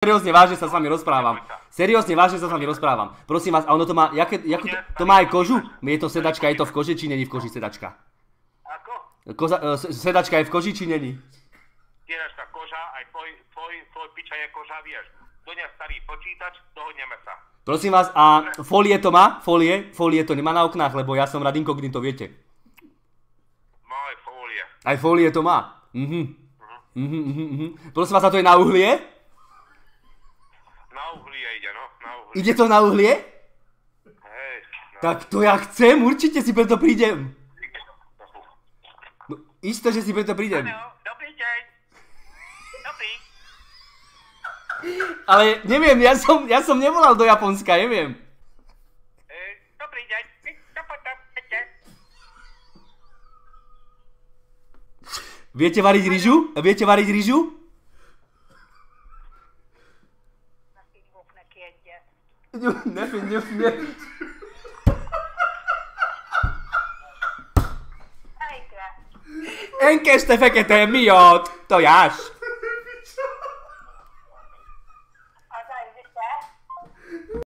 Seriózne, vážne sa s vami rozprávam. Seriózne, vážne sa s vami rozprávam. Prosím vás, a ono to má, to má aj kožu? Je to sedačka, je to v koži, či není v koži sedačka? Ako? Sedačka je v koži, či není? Tieňačka koža, aj tvoj piča je koža, vieš. Doňa starý počítač, dohodneme sa. Prosím vás, a folie to má? Folie to nemá na oknách, lebo ja som rád inkognito, viete. Má aj fólie. Aj folie to má? Prosím vás, a to je na uhlie? Na uhlie ide, no, na uhlie. Ide to na uhlie? Hej. No. Tak to ja chcem, určite si preto prídem. No, isté, že si preto prídem. Dobrý deň. Dobrý. Ale neviem, ja som nevolal do Japonska, neviem. Dobrý deň. Viete variť ryžu? Viete variť ryžu? Enkestä fekete miót, tojás!